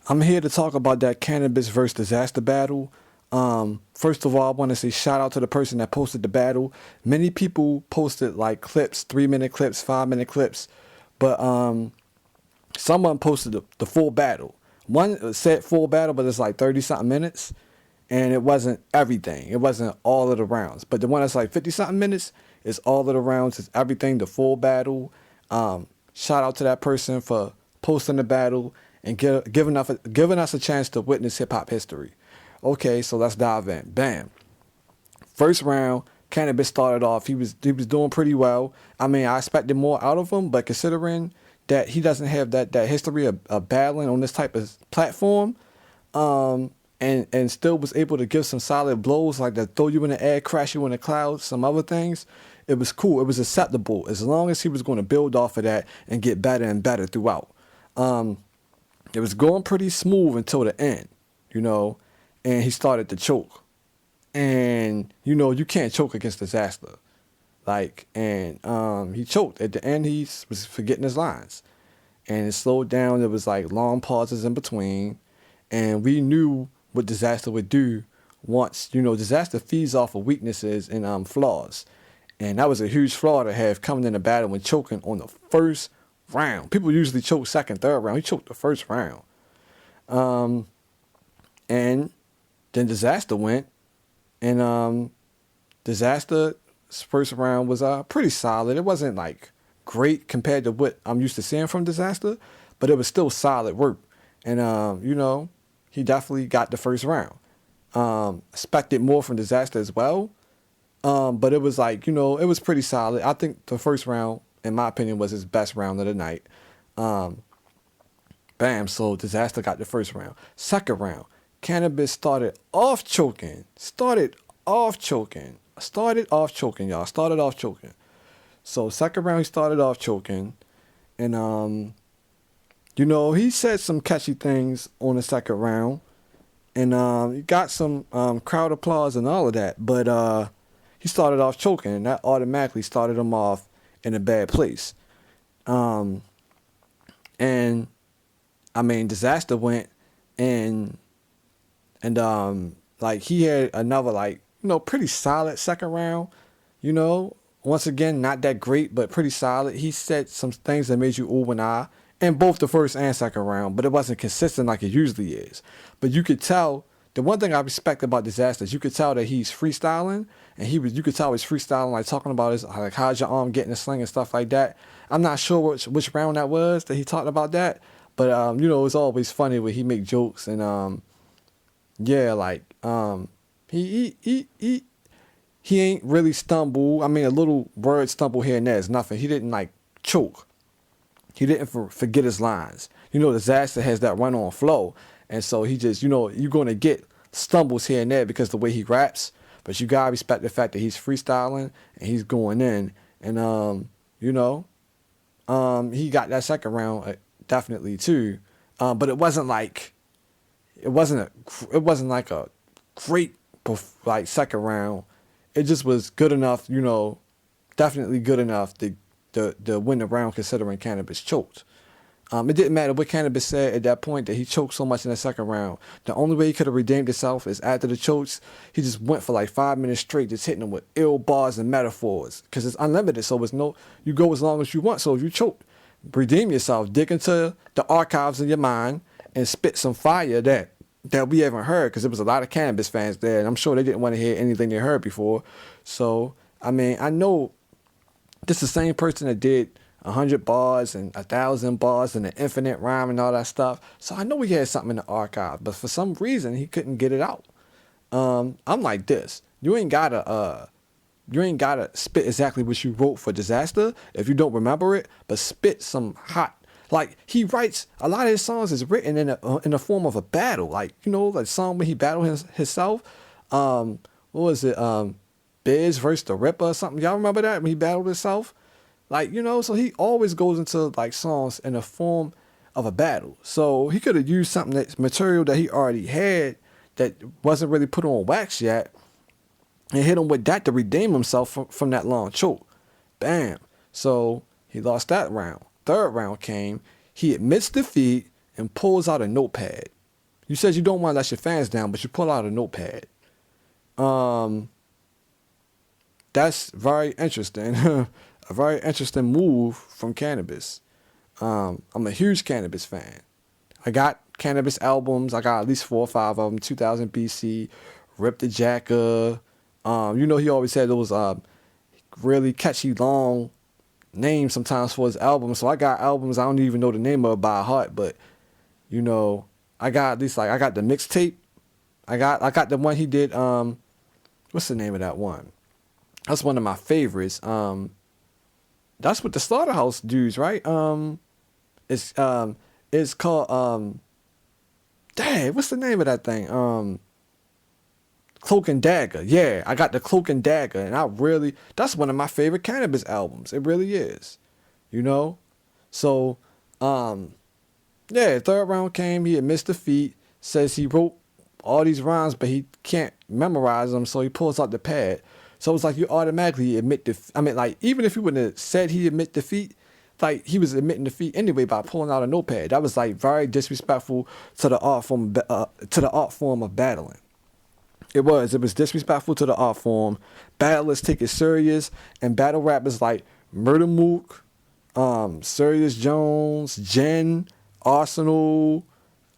I'm here to talk about that Canibus versus Dizaster battle. First of all, I want to say shout out to the person that posted the battle. Many people posted like clips, 3-minute clips, 5-minute clips, but someone posted the full battle. One said full battle, but it's like 30 something minutes, and it wasn't everything. It wasn't all of the rounds. But the one that's like 50 something minutes is all of the rounds. It's everything, the full battle. Shout out to that person for posting the battle and giving us a chance to witness hip hop history. Okay, so let's dive in. Bam. First round, Canibus started off. He was doing pretty well. I mean, I expected more out of him, but considering that he doesn't have that history of battling on this type of platform, and still was able to give some solid blows like that, throw you in the air, crash you in the clouds, some other things. It was cool. It was acceptable as long as he was going to build off of that and get better and better throughout. It was going pretty smooth until the end, and he started to choke. And, you can't choke against Dizaster. He choked. At the end, he was forgetting his lines. And it slowed down. There was like long pauses in between. And we knew what Dizaster would do once, Dizaster feeds off of weaknesses and flaws. And that was a huge flaw to have coming in the battle and choking on the first round. People usually choke second, third round. He choked the first round. And then Dizaster went. And Dizaster's first round was pretty solid. It wasn't like great compared to what I'm used to seeing from Dizaster, but it was still solid work. And, he definitely got the first round. Expected more from Dizaster as well. But it was like, it was pretty solid. I think the first round, in my opinion, was his best round of the night. Bam, so Dizaster got the first round. Second round, Canibus started off choking, y'all. Started off choking. So second round, he started off choking. And, he said some catchy things on the second round. And he got some crowd applause and all of that. But he started off choking, and that automatically started him off in a bad place. And, I mean, Dizaster went and he had another, pretty solid second round. Once again, not that great, but pretty solid. He said some things that made you ooh and ah in both the first and second round, but it wasn't consistent like it usually is. But you could tell, the one thing I respect about Dizaster is you could tell that he's freestyling, and you could tell he's freestyling, like talking about his, like, how's your arm getting a sling and stuff like that. I'm not sure which round that was that he talked about that, but it's always funny when he make jokes and he ain't really stumble. I mean, a little word stumble here and there is nothing. He didn't choke. He didn't forget his lines. Dizaster has that run-on flow. And so he just, you're going to get stumbles here and there because the way he raps. But you got to respect the fact that he's freestyling and he's going in. And, he got that second round definitely too. But it wasn't like a great second round. It just was good enough, definitely good enough to win the round considering Canibus choked. It didn't matter what Canibus said at that point that he choked so much in the second round. The only way he could have redeemed himself is after the chokes, he just went for 5 minutes straight, just hitting them with ill bars and metaphors. Because it's unlimited, so you go as long as you want. So if you choke, redeem yourself, dig into the archives in your mind and spit some fire that we haven't heard, because there was a lot of Canibus fans there, and I'm sure they didn't want to hear anything they heard before. So, I mean, I know this is the same person that did 100 bars and 1,000 bars and an infinite rhyme and all that stuff. So I know he had something in the archive, but for some reason he couldn't get it out. I'm like this. You ain't gotta spit exactly what you wrote for Dizaster if you don't remember it, but spit some hot. He writes, a lot of his songs is written in the form of a battle. The song when he battled himself. What was it? Biz versus the Ripper or something. Y'all remember that when he battled himself? So he always goes into songs in the form of a battle. So he could have used material that he already had that wasn't really put on wax yet and hit him with that to redeem himself from that long choke. Bam. So he lost that round. Third round came. He admits defeat and pulls out a notepad. You said you don't want to let your fans down, but you pull out a notepad. Um, that's very interesting. A very interesting move from Canibus. I'm a huge Canibus fan. I got Canibus albums. I got at least 4 or 5 of them. 2000 BC, Rip the Jacker. He always had those really catchy long names sometimes for his albums. So I got albums I don't even know the name of by heart, but I got at least I got the mixtape. I got the one he did. What's the name of that one? That's one of my favorites. That's with the Slaughterhouse dudes, right? It's called dang, what's the name of that thing? Cloak and Dagger. Yeah, I got the Cloak and Dagger, and that's one of my favorite Canibus albums. It really is. So yeah, third round came, he had missed defeat, says he wrote all these rhymes, but he can't memorize them, so he pulls out the pad. So it's like you automatically admit even if he wouldn't have said he admit defeat, like he was admitting defeat anyway by pulling out a notepad. That was like very disrespectful to the art form of battling. It was disrespectful to the art form. Battlers take it serious, and battle rappers like Murder Mook, Sirius Jones, Jen, Arsenal,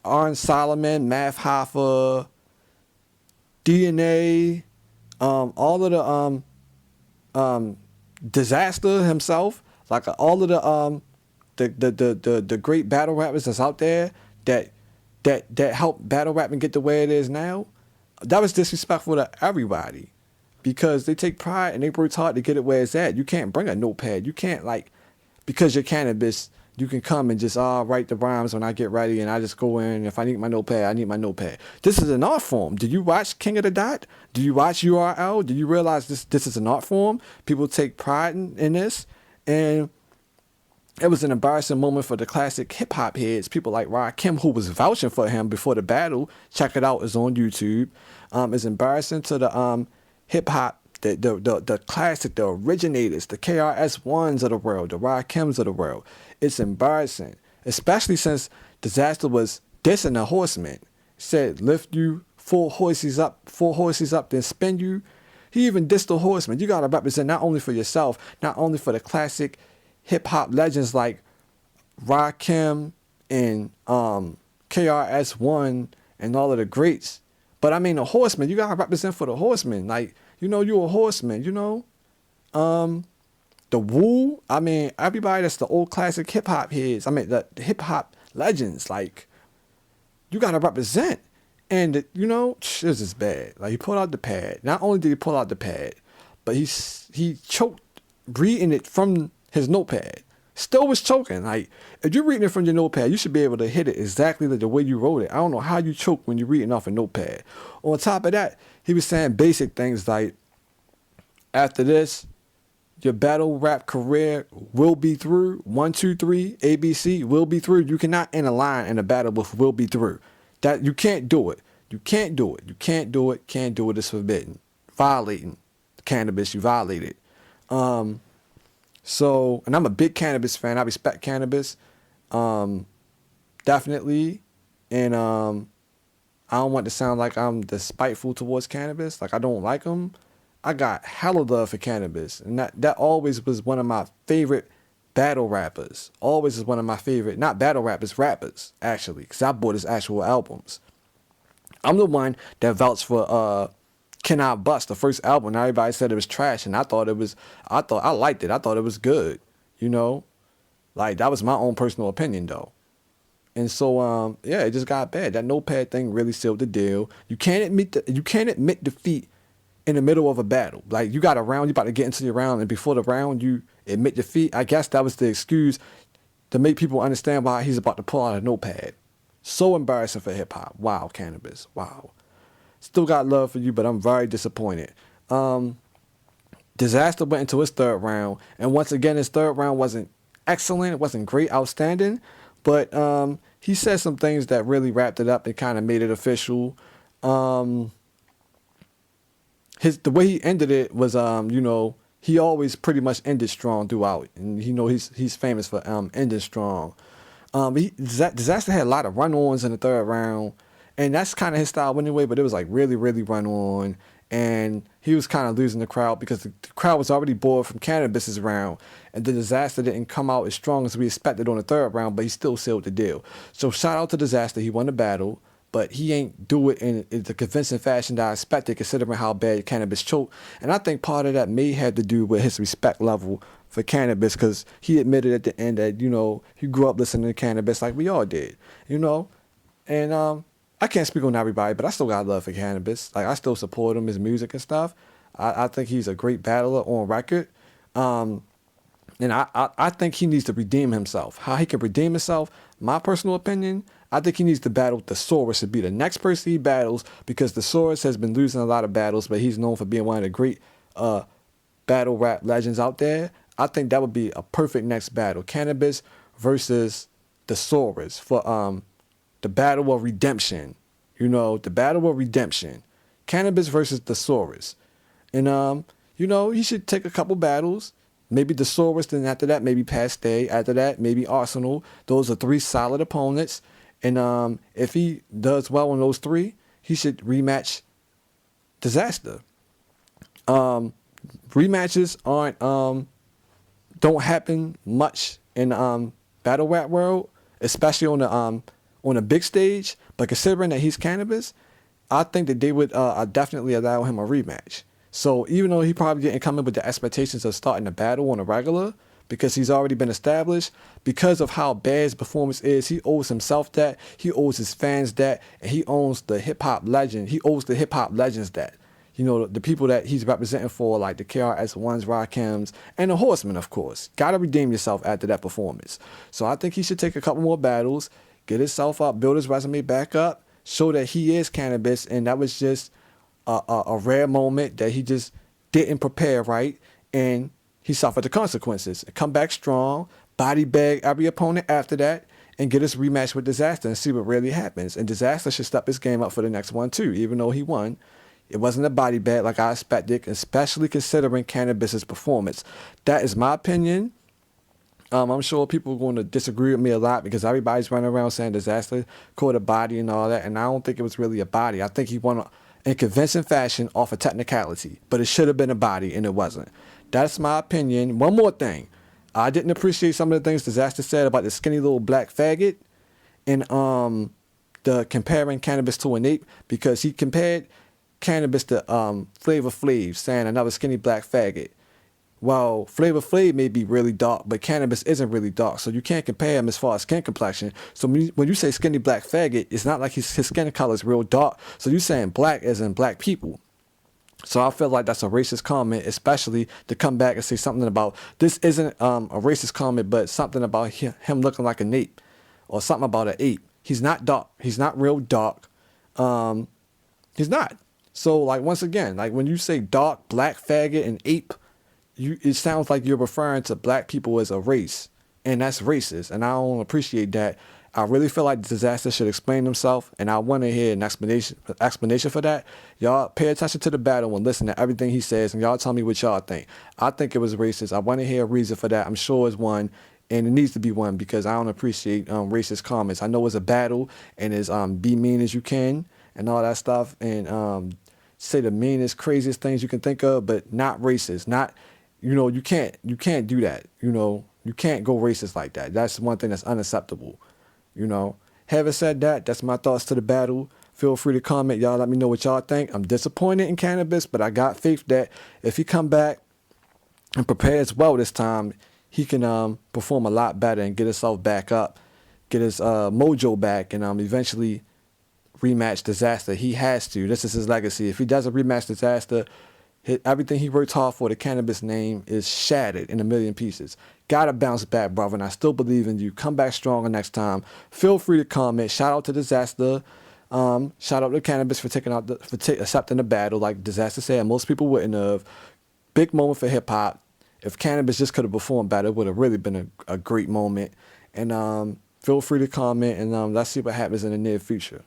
Arn Solomon, Math Hoffa, DNA, all of the Dizaster himself, like all of the great battle rappers that's out there that helped battle rapping get the way it is now. That was disrespectful to everybody because they take pride and they work hard to get it where it's at. You can't bring a notepad. You can't because you're Canibus, you can come and just write the rhymes when I get ready and I just go in. If I need my notepad, I need my notepad. This is an art form. Did you watch King of the Dot? Do you watch URL? Do you realize this is an art form? People take pride in this. And it was an embarrassing moment for the classic hip hop heads. People like Rakim, who was vouching for him before the battle. Check it out. It's on YouTube. It's embarrassing to the hip hop, the classic, the originators, the KRS-Ones of the world, the Rakims of the world. It's embarrassing, especially since Dizaster was dissing the Horsemen. Said lift you 4 horses up, then spin you. He even dissed the Horsemen. You gotta represent not only for yourself, not only for the classic hip hop legends like Rakim and KRS-One and all of the greats, but the Horsemen. You gotta represent for the Horsemen. Like you're a horseman. The Wu. Everybody that's the old classic hip hop heads. The hip hop legends. Like you gotta represent. And this is bad. Like he pulled out the pad. Not only did he pull out the pad, but he choked reading it from his notepad. Still was choking. Like if you're reading it from your notepad, you should be able to hit it exactly the way you wrote it. I don't know how you choke when you're reading off a notepad. On top of that, he was saying basic things like, after this, your battle rap career will be through. 1, 2, 3, ABC will be through. You cannot end a line in a battle with will be through. That you can't do it. You can't do it. You can't do it. Can't do it. It's forbidden. Violating Canibus. You violated. So, and I'm a big Canibus fan. I respect Canibus. Definitely. And I don't want to sound like I'm despiteful towards Canibus. Like I don't like him. I got hella love for Canibus. And that always was one of my favorite battle rappers. Always is one of my favorite, not battle rappers, actually. Because I bought his actual albums. I'm the one that vouched for Can I Bust, the first album. And everybody said it was trash. And I liked it. I thought it was good. Like that was my own personal opinion though. And so it just got bad. That notepad thing really sealed the deal. You can't admit defeat in the middle of a battle. Like you got a round, you about to get into your round, and before the round you admit defeat. I guess that was the excuse to make people understand why he's about to pull out a notepad. So embarrassing for hip hop. Wow, Canibus. Wow. Still got love for you, but I'm very disappointed. Dizaster went into his third round, and once again his third round wasn't excellent, it wasn't great, outstanding, but he said some things that really wrapped it up and kind of made it official. The way he ended it was, he always pretty much ended strong throughout, and he's famous for ending strong. Dizaster had a lot of run-ons in the third round, And that's kind of his style anyway, but it was like really, really run on. And he was kind of losing the crowd because the crowd was already bored from Canibus's round. And the Dizaster didn't come out as strong as we expected on the third round, but he still sealed the deal. So shout out to Dizaster. He won the battle, but he ain't do it in the convincing fashion that I expected considering how bad Canibus choked. And I think part of that may have to do with his respect level for Canibus because he admitted at the end that, he grew up listening to Canibus like we all did, And I can't speak on everybody, but I still got love for Canibus. Like, I still support him, his music and stuff. I think he's a great battler on record. And I think he needs to redeem himself. How he can redeem himself, my personal opinion, I think he needs to battle Thesaurus to be the next person he battles because Thesaurus has been losing a lot of battles, but he's known for being one of the great battle rap legends out there. I think that would be a perfect next battle. Canibus versus Thesaurus for the battle of redemption. The battle of redemption. Canibus versus Thesaurus. And, he should take a couple battles. Maybe Thesaurus, then after that, maybe Paste. After that, maybe Arsenal. Those are 3 solid opponents. And if he does well on those 3, he should rematch Dizaster. Rematches don't happen much in battle rap world, especially on a big stage. But considering that he's Canibus, I think that they would definitely allow him a rematch. So even though he probably didn't come in with the expectations of starting a battle on a regular, because he's already been established, because of how bad his performance is, he owes himself that, he owes his fans that, and he owes the hip-hop legend, he owes the hip-hop legends that. The people that he's representing for, like the KRS-Ones, Rakims, and the Horsemen, of course. Gotta redeem yourself after that performance. So I think he should take a couple more battles, get himself up, build his resume back up, show that he is Canibus, and that was just a rare moment that he just didn't prepare right, and he suffered the consequences. Come back strong, body bag every opponent after that, and get his rematch with Dizaster and see what really happens. And Dizaster should step his game up for the next one too, even though he won. It wasn't a body bag like I expected, especially considering Canibus's performance. That is my opinion. I'm sure people are going to disagree with me a lot because everybody's running around saying Dizaster caught a body and all that, and I don't think it was really a body. I think he won in convincing fashion off a technicality, but it should have been a body, and it wasn't. That's my opinion. One more thing. I didn't appreciate some of the things Dizaster said about the skinny little black faggot and the comparing Canibus to an ape, because he compared Canibus to Flavor Flav, saying another skinny black faggot. Well, Flavor Flav may be really dark, but Canibus isn't really dark, so you can't compare him as far as skin complexion. So when you say skinny black faggot, it's not like his skin color is real dark, so you're saying black as in black people. So I feel like that's a racist comment, especially to come back and say something about, this isn't a racist comment, but something about him looking like an ape, or something about an ape. He's not dark. He's not real dark. He's not. So, like, once again, like when you say dark, black, faggot, and ape, it sounds like you're referring to black people as a race, and that's racist, and I don't appreciate that. I really feel like Dizaster should explain himself, and I want to hear an explanation for that. Y'all pay attention to the battle and listen to everything he says, and y'all tell me what y'all think. I think it was racist. I want to hear a reason for that. I'm sure it's one, and it needs to be one, because I don't appreciate racist comments. I know it's a battle, and it's be mean as you can, and all that stuff, and say the meanest, craziest things you can think of, but not racist. Not, you can't do that. You can't go racist like that. That's one thing that's unacceptable. Having said that, that's my thoughts to the battle. Feel free to comment. Y'all let me know what y'all think. I'm disappointed in Canibus, but I got faith that if he come back and prepares well this time, he can perform a lot better and get himself back up, get his mojo back, and eventually rematch Dizaster. He has to. This is his legacy. If he doesn't rematch Dizaster, everything he worked hard for, the Canibus name, is shattered in a million pieces. Gotta bounce back, brother, and I still believe in you. Come back stronger next time. Feel free to comment. Shout out to Dizaster. Shout out to Canibus for accepting the battle. Like Dizaster said, most people wouldn't have. Big moment for hip hop. If Canibus just could have performed better, it would have really been a great moment. And feel free to comment, and let's see what happens in the near future.